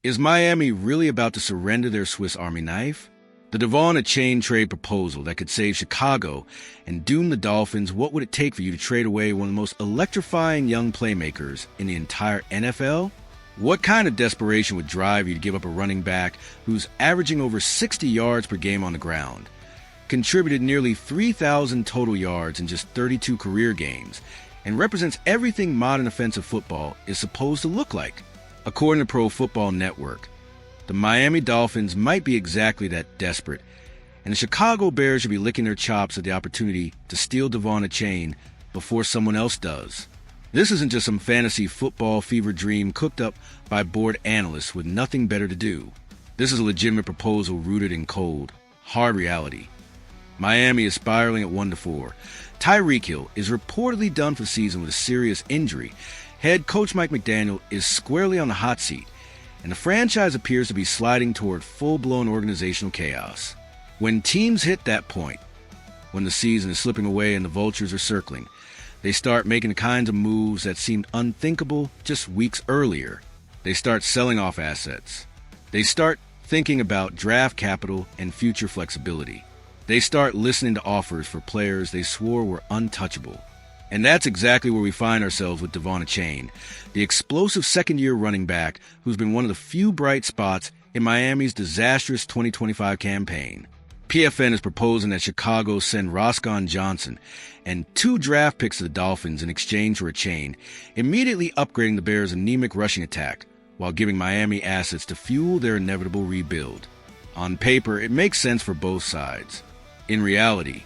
Is Miami really about to surrender their Swiss Army knife? The De'Von Achane trade proposal that could save Chicago and doom the Dolphins, what would it take for you to trade away one of the most electrifying young playmakers in the entire NFL? What kind of desperation would drive you to give up a running back who's averaging over 60 yards per game on the ground, contributed nearly 3,000 total yards in just 32 career games, and represents everything modern offensive football is supposed to look like? According to Pro Football Network, the Miami Dolphins might be exactly that desperate, and the Chicago Bears should be licking their chops at the opportunity to steal De'Von Achane before someone else does. This isn't just some fantasy football fever dream cooked up by bored analysts with nothing better to do. This is a legitimate proposal rooted in cold, hard reality. Miami is spiraling at 1-4. Tyreek Hill is reportedly done for the season with a serious injury. Head coach Mike McDaniel is squarely on the hot seat, and the franchise appears to be sliding toward full-blown organizational chaos. When teams hit that point, when the season is slipping away and the vultures are circling, they start making the kinds of moves that seemed unthinkable just weeks earlier. They start selling off assets. They start thinking about draft capital and future flexibility. They start listening to offers for players they swore were untouchable. And that's exactly where we find ourselves with De'Von Achane, the explosive second-year running back who's been one of the few bright spots in Miami's disastrous 2025 campaign. PFN is proposing that Chicago send Roscoe Johnson and 2 draft picks to the Dolphins in exchange for Achane, immediately upgrading the Bears' anemic rushing attack while giving Miami assets to fuel their inevitable rebuild. On paper, it makes sense for both sides. In reality,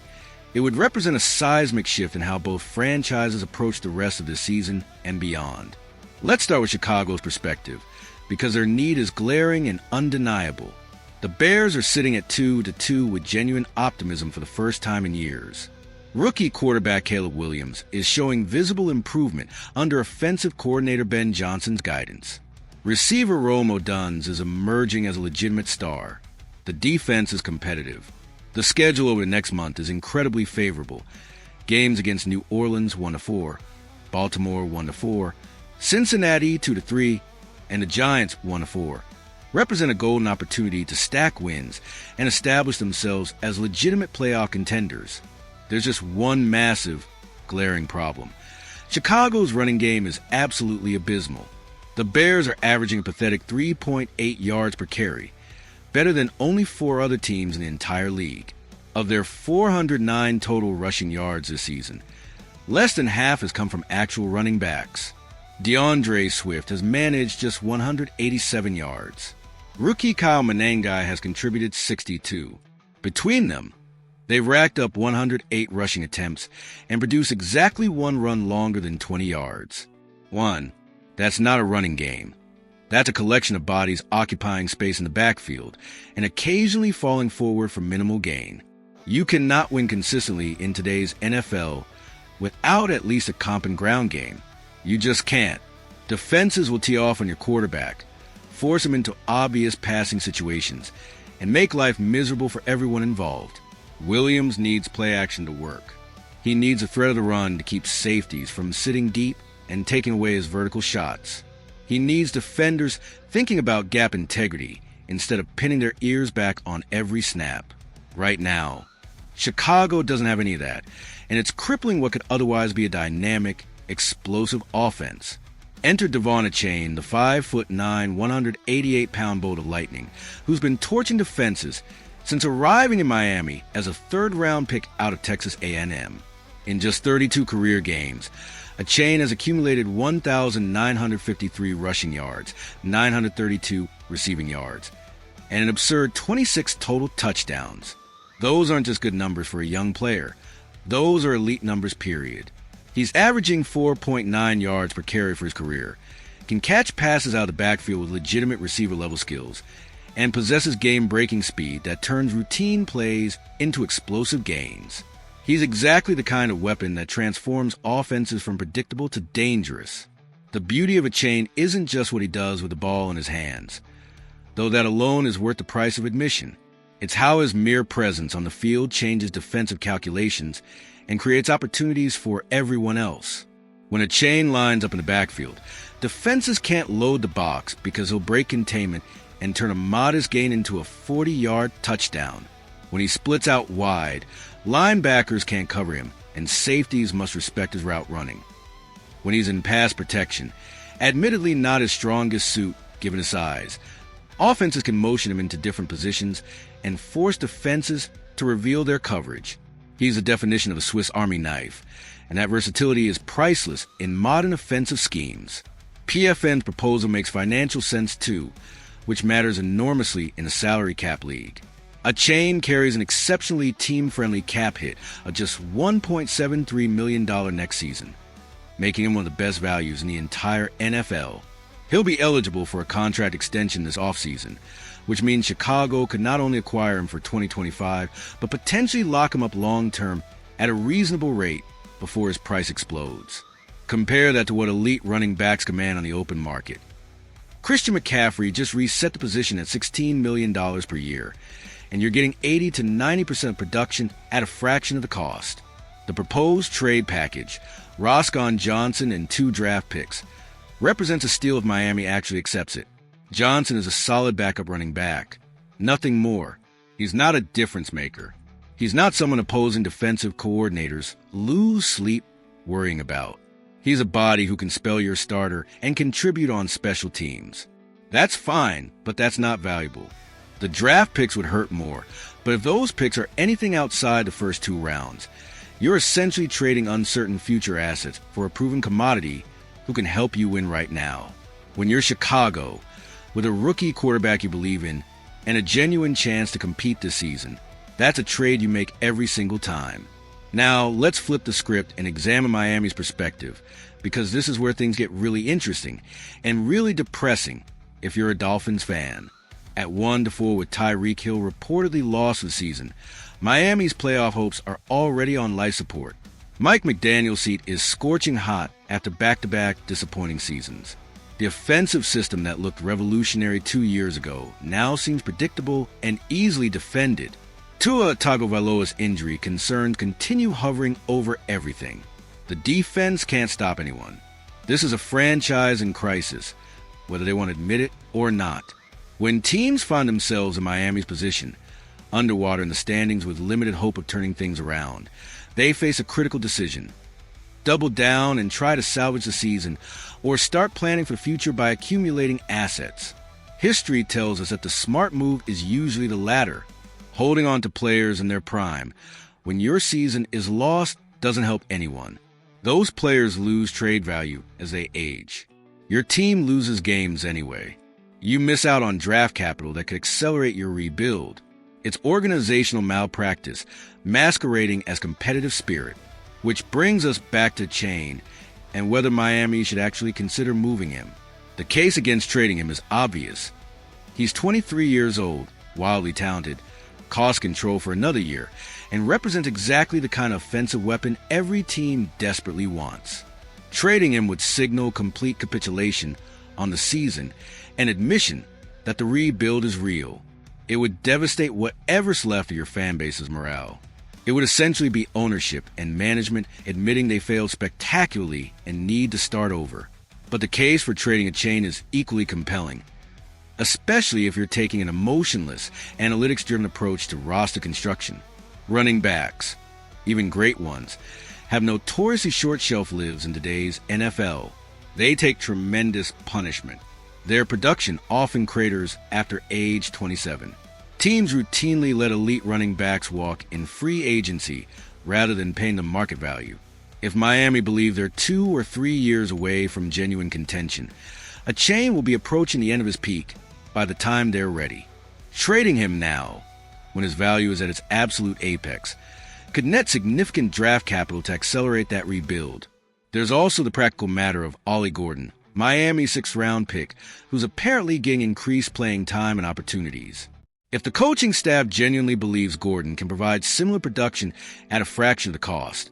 it would represent a seismic shift in how both franchises approach the rest of the season and beyond. Let's start with Chicago's perspective, because their need is glaring and undeniable. The Bears are sitting at 2-2 with genuine optimism for the first time in years. Rookie quarterback Caleb Williams is showing visible improvement under offensive coordinator Ben Johnson's guidance. Receiver Rome Odunze is emerging as a legitimate star. The defense is competitive. The schedule over the next month is incredibly favorable. Games against New Orleans 1-4, Baltimore 1-4, Cincinnati 2-3, and the Giants 1-4 represent a golden opportunity to stack wins and establish themselves as legitimate playoff contenders. There's just one massive, glaring problem. Chicago's running game is absolutely abysmal. The Bears are averaging a pathetic 3.8 yards per carry, better than only 4 other teams in the entire league. Of their 409 total rushing yards this season, less than half has come from actual running backs. DeAndre Swift has managed just 187 yards. Rookie Kyle Manengai has contributed 62. Between them, they've racked up 108 rushing attempts and produced exactly 1 run longer than 20 yards. 1. That's not a running game. That's a collection of bodies occupying space in the backfield and occasionally falling forward for minimal gain. You cannot win consistently in today's NFL without at least a comp and ground game. You just can't. Defenses will tee off on your quarterback, force him into obvious passing situations, and make life miserable for everyone involved. Williams needs play action to work. He needs a threat of the run to keep safeties from sitting deep and taking away his vertical shots. He needs defenders thinking about gap integrity instead of pinning their ears back on every snap. Right now, Chicago doesn't have any of that, and it's crippling what could otherwise be a dynamic, explosive offense. Enter De'Von Achane, the 5'9", 188-pound bolt of lightning, who's been torching defenses since arriving in Miami as a third-round pick out of Texas A&M. In just 32 career games, Achane has accumulated 1,953 rushing yards, 932 receiving yards, and an absurd 26 total touchdowns. Those aren't just good numbers for a young player. Those are elite numbers, period. He's averaging 4.9 yards per carry for his career, can catch passes out of the backfield with legitimate receiver-level skills, and possesses game-breaking speed that turns routine plays into explosive gains. He's exactly the kind of weapon that transforms offenses from predictable to dangerous. The beauty of Achane isn't just what he does with the ball in his hands, though that alone is worth the price of admission. It's how his mere presence on the field changes defensive calculations and creates opportunities for everyone else. When Achane lines up in the backfield, defenses can't load the box because he'll break containment and turn a modest gain into a 40-yard touchdown. When he splits out wide, linebackers can't cover him, and safeties must respect his route running. When he's in pass protection, admittedly not his strongest suit given his size, offenses can motion him into different positions and force defenses to reveal their coverage. He's the definition of a Swiss Army knife, and that versatility is priceless in modern offensive schemes. PFN's proposal makes financial sense too, which matters enormously in a salary cap league. Achane carries an exceptionally team-friendly cap hit of just $1.73 million next season, making him one of the best values in the entire NFL. He'll be eligible for a contract extension this offseason, which means Chicago could not only acquire him for 2025, but potentially lock him up long-term at a reasonable rate before his price explodes. Compare that to what elite running backs command on the open market. Christian McCaffrey just reset the position at $16 million per year, and you're getting 80 to 90% production at a fraction of the cost. The proposed trade package, Roscoe Johnson and 2 draft picks, represents a steal if Miami actually accepts it. Johnson is a solid backup running back. Nothing more. He's not a difference maker. He's not someone opposing defensive coordinators lose sleep worrying about. He's a body who can spell your starter and contribute on special teams. That's fine, but that's not valuable. The draft picks would hurt more, but if those picks are anything outside the first 2 rounds, you're essentially trading uncertain future assets for a proven commodity who can help you win right now. When you're Chicago, with a rookie quarterback you believe in and a genuine chance to compete this season, that's a trade you make every single time. Now, let's flip the script and examine Miami's perspective, because this is where things get really interesting and really depressing if you're a Dolphins fan. At 1-4 with Tyreek Hill reportedly lost the season, Miami's playoff hopes are already on life support. Mike McDaniel's seat is scorching hot after back-to-back disappointing seasons. The offensive system that looked revolutionary 2 years ago now seems predictable and easily defended. Tua Tagovailoa's injury concerns continue hovering over everything. The defense can't stop anyone. This is a franchise in crisis, whether they want to admit it or not. When teams find themselves in Miami's position, underwater in the standings with limited hope of turning things around, they face a critical decision. Double down and try to salvage the season, or start planning for the future by accumulating assets. History tells us that the smart move is usually the latter. Holding on to players in their prime when your season is lost doesn't help anyone. Those players lose trade value as they age. Your team loses games anyway. You miss out on draft capital that could accelerate your rebuild. It's organizational malpractice masquerading as competitive spirit. Which brings us back to Achane and whether Miami should actually consider moving him. The case against trading him is obvious. He's 23 years old, wildly talented, cost control for another year, and represents exactly the kind of offensive weapon every team desperately wants. Trading him would signal complete capitulation on the season and admission that the rebuild is real. It would devastate whatever's left of your fan base's morale. It would essentially be ownership and management admitting they failed spectacularly and need to start over. But the case for trading Achane is equally compelling, especially if you're taking an emotionless, analytics-driven approach to roster construction. Running backs, even great ones, have notoriously short shelf lives in today's NFL. They take tremendous punishment. Their production often craters after age 27. Teams routinely let elite running backs walk in free agency rather than paying them market value. If Miami believe they're 2 or 3 years away from genuine contention, Achane will be approaching the end of his peak by the time they're ready. Trading him now, when his value is at its absolute apex, could net significant draft capital to accelerate that rebuild. There's also the practical matter of Ollie Gordon, Miami's 6th-round pick, who's apparently getting increased playing time and opportunities. If the coaching staff genuinely believes Gordon can provide similar production at a fraction of the cost,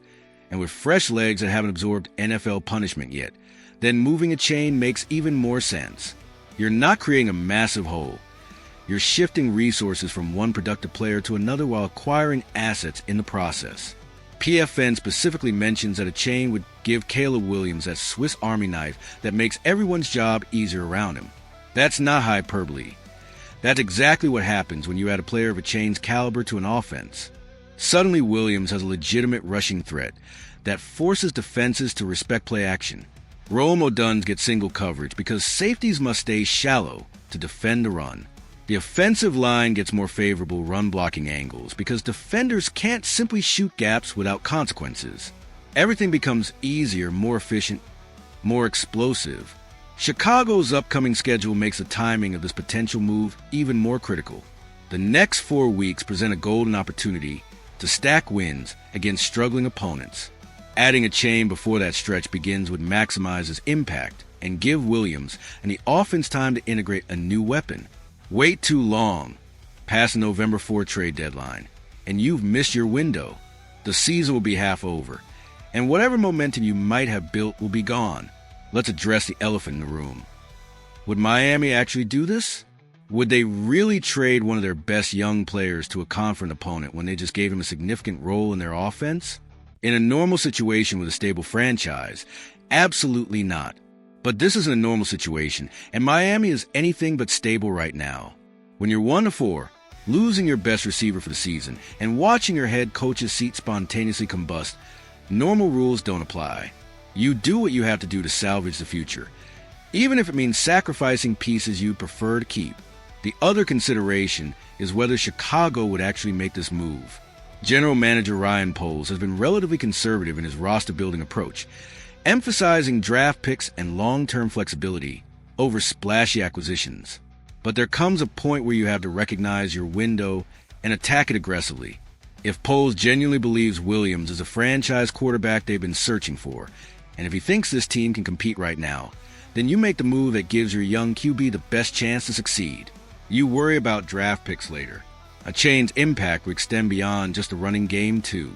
and with fresh legs that haven't absorbed NFL punishment yet, then moving Achane makes even more sense. You're not creating a massive hole. You're shifting resources from one productive player to another while acquiring assets in the process. PFN specifically mentions that Achane would give Caleb Williams that Swiss Army knife that makes everyone's job easier around him. That's not hyperbole. That's exactly what happens when you add a player of Achane's caliber to an offense. Suddenly, Williams has a legitimate rushing threat that forces defenses to respect play action. Rome Oduns get single coverage because safeties must stay shallow to defend the run. The offensive line gets more favorable run-blocking angles because defenders can't simply shoot gaps without consequences. Everything becomes easier, more efficient, more explosive. Chicago's upcoming schedule makes the timing of this potential move even more critical. The next 4 weeks present a golden opportunity to stack wins against struggling opponents. Adding Achane before that stretch begins would maximize his impact and give Williams and the offense time to integrate a new weapon. Wait too long, past the November 4 trade deadline, and you've missed your window. The season will be half over, and whatever momentum you might have built will be gone. Let's address the elephant in the room. Would Miami actually do this? Would they really trade one of their best young players to a confident opponent when they just gave him a significant role in their offense? In a normal situation with a stable franchise, absolutely not. But this isn't a normal situation, and Miami is anything but stable right now. When you're 1-4, losing your best receiver for the season, and watching your head coach's seat spontaneously combust, normal rules don't apply. You do what you have to do to salvage the future, even if it means sacrificing pieces you prefer to keep. The other consideration is whether Chicago would actually make this move. General Manager Ryan Poles has been relatively conservative in his roster-building approach, emphasizing draft picks and long-term flexibility over splashy acquisitions. But there comes a point where you have to recognize your window and attack it aggressively. If Poles genuinely believes Williams is a franchise quarterback they've been searching for, and if he thinks this team can compete right now, then you make the move that gives your young QB the best chance to succeed. You worry about draft picks later. Achane's impact would extend beyond just the running game, too.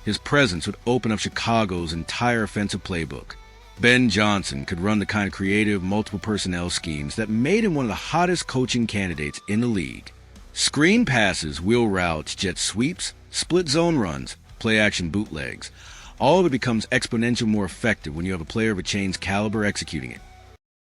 His presence would open up Chicago's entire offensive playbook. Ben Johnson could run the kind of creative, multiple personnel schemes that made him one of the hottest coaching candidates in the league. Screen passes, wheel routes, jet sweeps, split zone runs, play-action bootlegs. All of it becomes exponentially more effective when you have a player of Achane's caliber executing it.